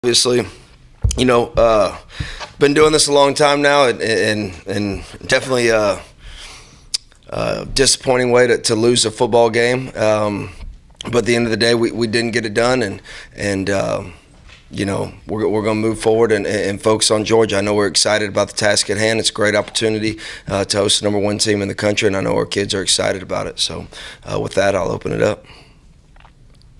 Obviously, been doing this a long time now, and definitely a disappointing way to lose a football game. But at the end of the day, we didn't get it done, and we're going to move forward and focus on Georgia. I know we're excited about the task at hand. It's a great opportunity to host the #1 team in the country, and I know our kids are excited about it. So with that, I'll open it up.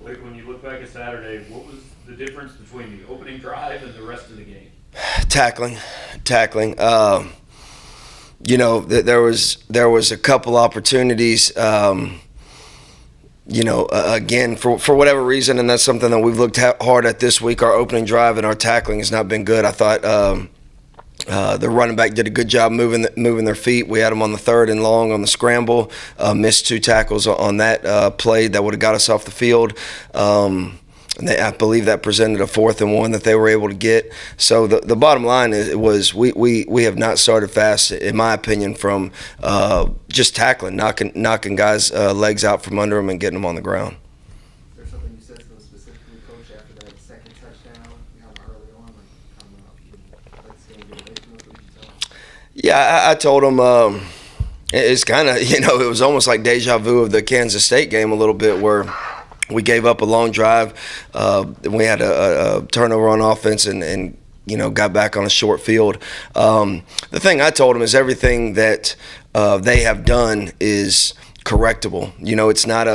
Blake, when you look back at Saturday, what was the difference between the opening drive and the rest of the game? Tackling. There was a couple opportunities. Again, for whatever reason, and that's something that we've looked hard at this week. Our opening drive and our tackling has not been good. I thought the running back did a good job moving their feet. We had them on the 3rd and long on the scramble. Missed 2 tackles on that play that would have got us off the field. I believe that presented a 4th and 1 that they were able to get. So the bottom line was we have not started fast, in my opinion, from just tackling, knocking guys' legs out from under them and getting them on the ground. Is there something you said to them specifically, Coach, after that second touchdown? Early on, let's get away from us. What did you tell them? Yeah, I told them it's kind of, it was almost like deja vu of the Kansas State game a little bit, where we gave up a long drive. We had a turnover on offense and got back on a short field. The thing I told them is everything that they have done is correctable. It's not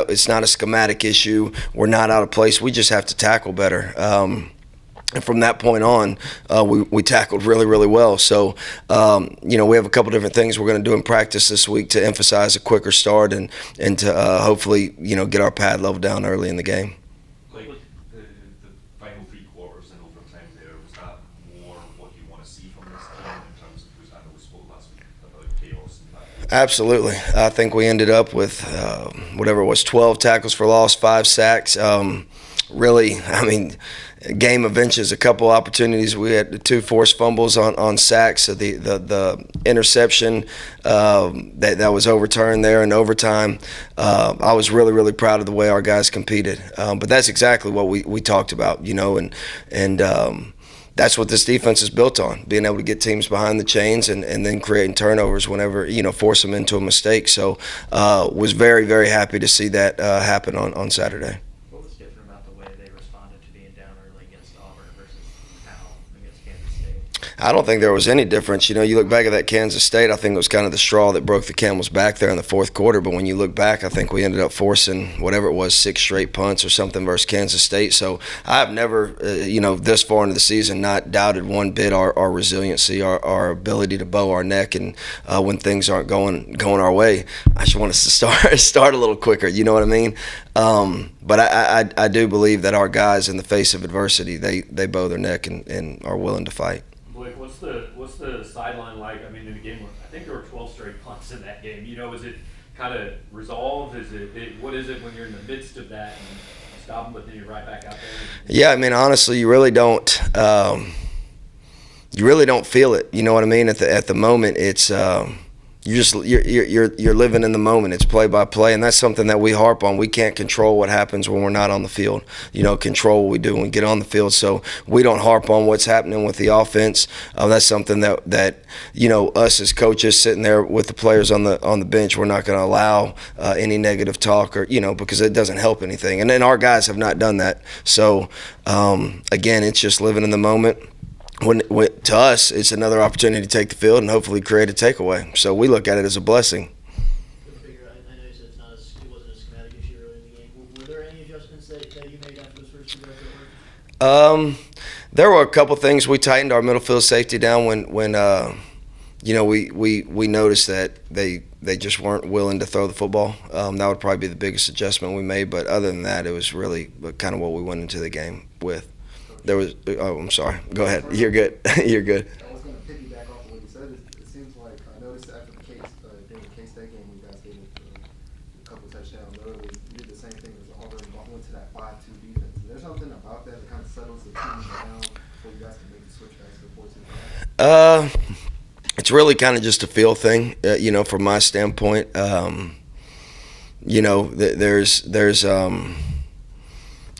a schematic issue. We're not out of place. We just have to tackle better. And from that point on, we tackled really, really well. So, we have a couple different things we're going to do in practice this week to emphasize a quicker start and to hopefully, get our pad level down early in the game. Like the final 3 quarters and overtime there, was that more what you want to see from this team in terms of, because I know we spoke last week about chaos and that? Absolutely. I think we ended up with, whatever it was, 12 tackles for loss, 5 sacks. Really, game of inches, a couple opportunities. We had 2 forced fumbles on sacks. So the interception that was overturned there in overtime. I was really, really proud of the way our guys competed. But that's exactly what we talked about, and that's what this defense is built on, being able to get teams behind the chains and then creating turnovers whenever, force them into a mistake. So was very, very happy to see that happen on Saturday. What was different about the way they responded to being down early against Auburn versus now against Kansas State? I don't think there was any difference. You look back at that Kansas State, I think it was kind of the straw that broke the camel's back there in the 4th quarter. But when you look back, I think we ended up forcing whatever it was, 6 straight punts or something versus Kansas State. So I've never, this far into the season, not doubted one bit our resiliency, our ability to bow our neck, and when things aren't going our way, I just want us to start a little quicker. You know what I mean? But I do believe that our guys, in the face of adversity, they bow their neck and are willing to fight. Blake, what's the sideline like? In the game, I think there were 12 straight punts in that game. Is it kind of resolved? What is it when you're in the midst of that and you stop them, but then you're right back out there? Yeah, honestly, you really don't feel it. You know what I mean? At the moment, it's you're living in the moment. It's play by play, and that's something that we harp on. We can't control what happens when we're not on the field. Control what we do when we get on the field. So we don't harp on what's happening with the offense. That's something that us as coaches sitting there with the players on the bench, we're not going to allow any negative talk or because it doesn't help anything. And then our guys have not done that. So again, it's just living in the moment. When to us, it's another opportunity to take the field and hopefully create a takeaway. So we look at it as a blessing. I know you said it wasn't a schematic issue early in the game. Were there any adjustments that you made after those first 2 drives that worked? There were a couple things. We tightened our middle field safety down when we noticed that they just weren't willing to throw the football. That would probably be the biggest adjustment we made. But other than that, it was really kind of what we went into the game with. I'm sorry. Go ahead. You're good. You're good. I was going to piggyback off of what you said. It seems like I noticed after the K-State game, you guys gave it a couple touchdowns early. You did the same thing as Auburn, went to that 5-2 defense. Is there something about that kind of settles the team down before you guys can make the switch back to the 4-2? It's really kind of just a feel thing, from my standpoint. There's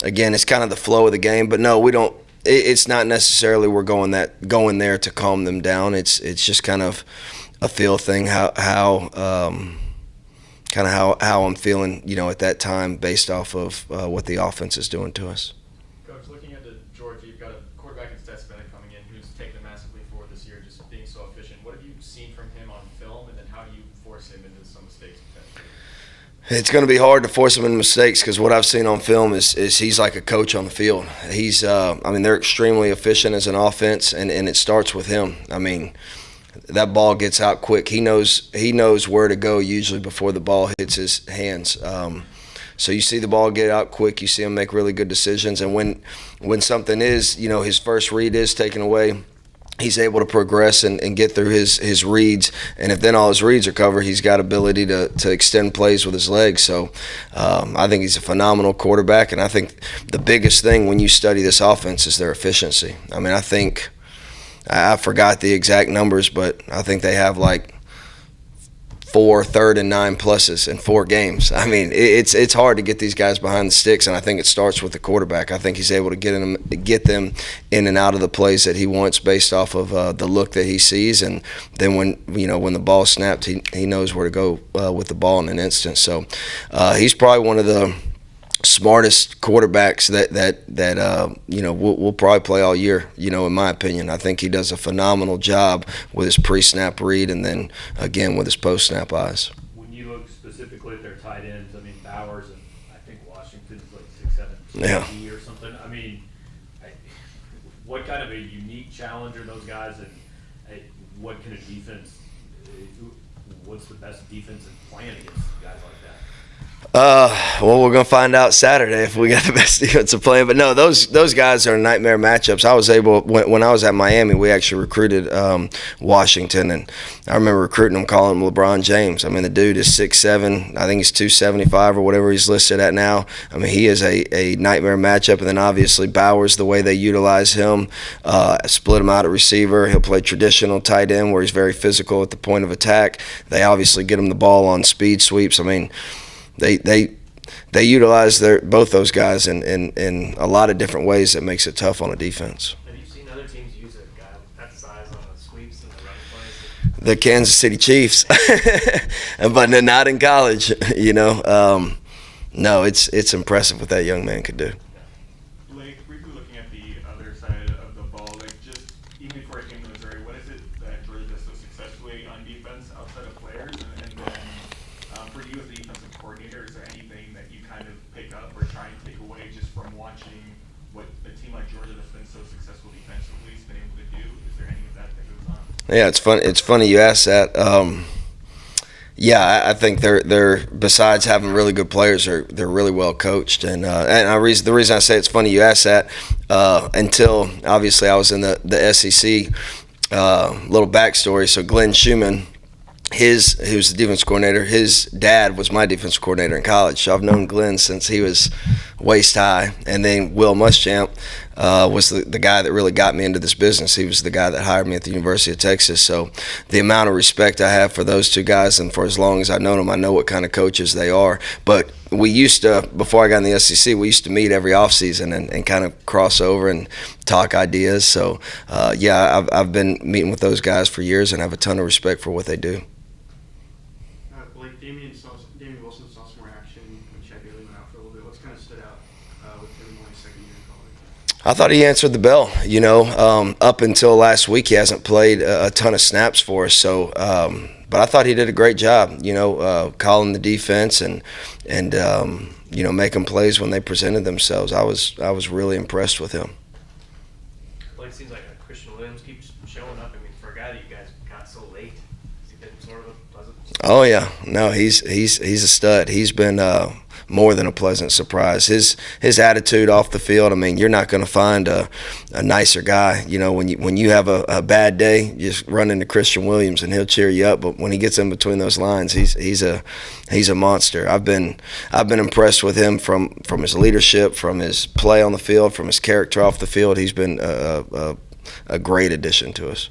again, it's kind of the flow of the game. But no, we don't. it's not necessarily we're going there to calm them down. It's just kind of a feel thing, how I'm feeling, at that time based off of what the offense is doing to us. Coach, looking at Georgia, you've got a quarterback in Stetson Bennett coming in who's taken it massively forward this year, just being so efficient. What have you seen from him on film, and then how do you force him into some mistakes potentially? It's going to be hard to force him into mistakes because what I've seen on film is he's like a coach on the field. They're extremely efficient as an offense, and it starts with him. That ball gets out quick. He knows where to go usually before the ball hits his hands. So you see the ball get out quick. You see him make really good decisions. And when something is, his first read is taken away, he's able to progress and get through his reads. And if then all his reads are covered, he's got ability to extend plays with his legs. So I think he's a phenomenal quarterback. And I think the biggest thing when you study this offense is their efficiency. I forgot the exact numbers, but I think they have like 4 third and 9 pluses in 4 games. It's hard to get these guys behind the sticks, and I think it starts with the quarterback. I think he's able to get them in and out of the plays that he wants based off of the look that he sees, and then when the ball snapped, he knows where to go with the ball in an instant. So he's probably one of the smartest quarterbacks that we'll probably play all year, in my opinion. I think he does a phenomenal job with his pre-snap read and then, again, with his post-snap eyes. When you look specifically at their tight ends, Bowers and I think Washington's like 6'7", Yeah. or something. What kind of a unique challenge are those guys, and what can a defense what's the best defensive plan against guys like that? Well, we're going to find out Saturday if we got the best defensive plan. But no, those guys are nightmare matchups. I was able, when I was at Miami, we actually recruited Washington, and I remember recruiting him, calling him LeBron James. The dude is 6'7". I think he's 275 or whatever he's listed at now. He is a nightmare matchup. And then obviously Bowers, the way they utilize him, split him out at receiver. He'll play traditional tight end where he's very physical at the point of attack. They obviously get him the ball on speed sweeps. They utilize both those guys in a lot of different ways that makes it tough on a defense. Have you seen other teams use a guy with that size on the sweeps and the running plays? The Kansas City Chiefs, but not in college. No, it's impressive what that young man could do. Blake, briefly looking at the other side of the ball, just even before it came to Missouri, what is it that Georgia does so successfully on defense outside of players? And then for you as the defensive coordinator, is there anything that you kind of pick up or try and take away just from watching what a team like Georgia that's been so successful defensively has been able to do? Is there any of that goes on? Yeah, it's funny you ask that. I think they're besides having really good players, they're really well coached, and the reason I say it's funny you ask that, until obviously I was in the SEC. Little backstory. So Glenn Schumann, he was the defense coordinator. His dad was my defense coordinator in college. So I've known Glenn since he was waist high. And then Will Muschamp was the guy that really got me into this business. He was the guy that hired me at the University of Texas. So the amount of respect I have for those two guys, and for as long as I've known them, I know what kind of coaches they are. But we used to, before I got in the SEC, we used to meet every offseason and kind of cross over and talk ideas. So, I've been meeting with those guys for years and have a ton of respect for what they do. Blake, Damian Wilson saw some more action when Chad Bailey went out for a little bit. What's kind of stood out with him in his second year in college? I thought he answered the bell. Up until last week, he hasn't played a ton of snaps for us. So, but I thought he did a great job. Calling the defense and making plays when they presented themselves. I was really impressed with him. Blake, seems like Christian Williams keeps showing up. For a guy that you guys got so late, has he been sort of a pleasant surprise? Oh yeah, no, he's a stud. He's been more than a pleasant surprise. His attitude off the field. You're not going to find a nicer guy. When you have a bad day, you just run into Christian Williams and he'll cheer you up. But when he gets in between those lines, he's a monster. I've been impressed with him from his leadership, from his play on the field, from his character off the field. He's been a great addition to us.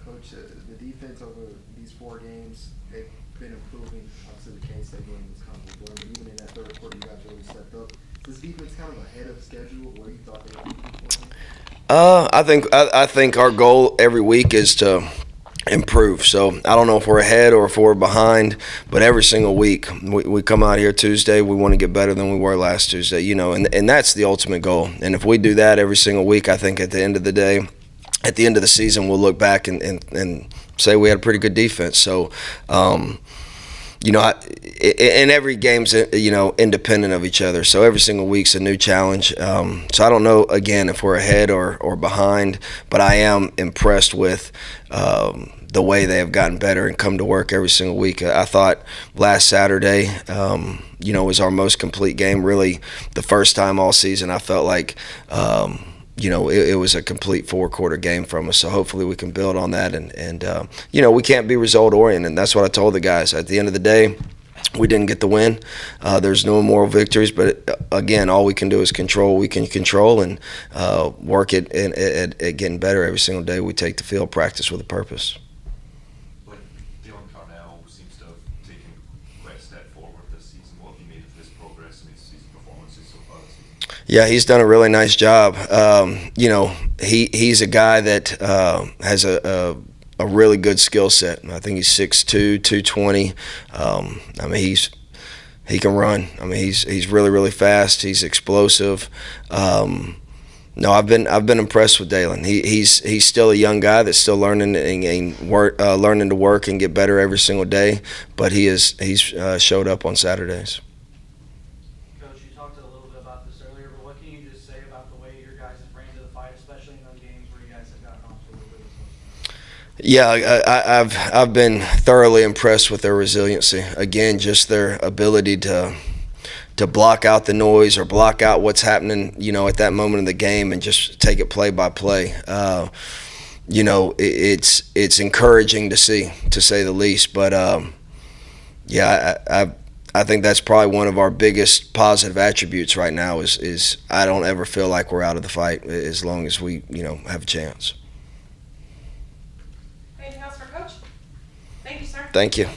Coach, the defense over these 4 games, they've been improving. Obviously, the K-State game was kind of a blur, but even in that third quarter, you guys really stepped up. Is this defense kind of ahead of schedule where you thought they would be before? I think our goal every week is to improve. So I don't know if we're ahead or if we're behind, but every single week we come out here Tuesday, we want to get better than we were last Tuesday, you know, and that's the ultimate goal. And if we do that every single week, I think at the end of the day, at the end of the season, we'll look back and say we had a pretty good defense. So, you know, and every game's, you know, independent of each other. So every single week's a new challenge. So I don't know, again, if we're ahead or behind, but I am impressed with the way they have gotten better and come to work every single week. I thought last Saturday, you know, was our most complete game. Really, the first time all season I felt like, you know, it was a complete four-quarter game from us. So hopefully we can build on that. And you know, we can't be result-oriented. That's what I told the guys. At the end of the day, we didn't get the win. There's no moral victories. But, again, all we can do is control. We can control and work at getting better every single day. We take the field, practice with a purpose. Like, Dylan Carnell seems to have taken quite a step forward this season. What have you made of his progress and his performances so far this season? Yeah, he's done a really nice job. You know, he's a guy that has a really good skill set. I think he's 6'2", 220. I mean, he can run. I mean, he's really, really fast. He's explosive. No, I've been impressed with Dalen. He's still a young guy that's still learning learning to work and get better every single day. But he's showed up on Saturdays. Coach, you talked a little bit about this earlier, but what can you just say about the way your guys have ran to the fight, especially in those games where you guys have gotten off to a little bit of a slow start? Yeah, I've been thoroughly impressed with their resiliency. Again, just their ability to block out the noise or block out what's happening, you know, at that moment in the game and just take it play by play. You know, it's encouraging to see, to say the least. But yeah, I think that's probably one of our biggest positive attributes right now is I don't ever feel like we're out of the fight as long as we, you know, have a chance. Anything else for Coach? Thank you, sir. Thank you.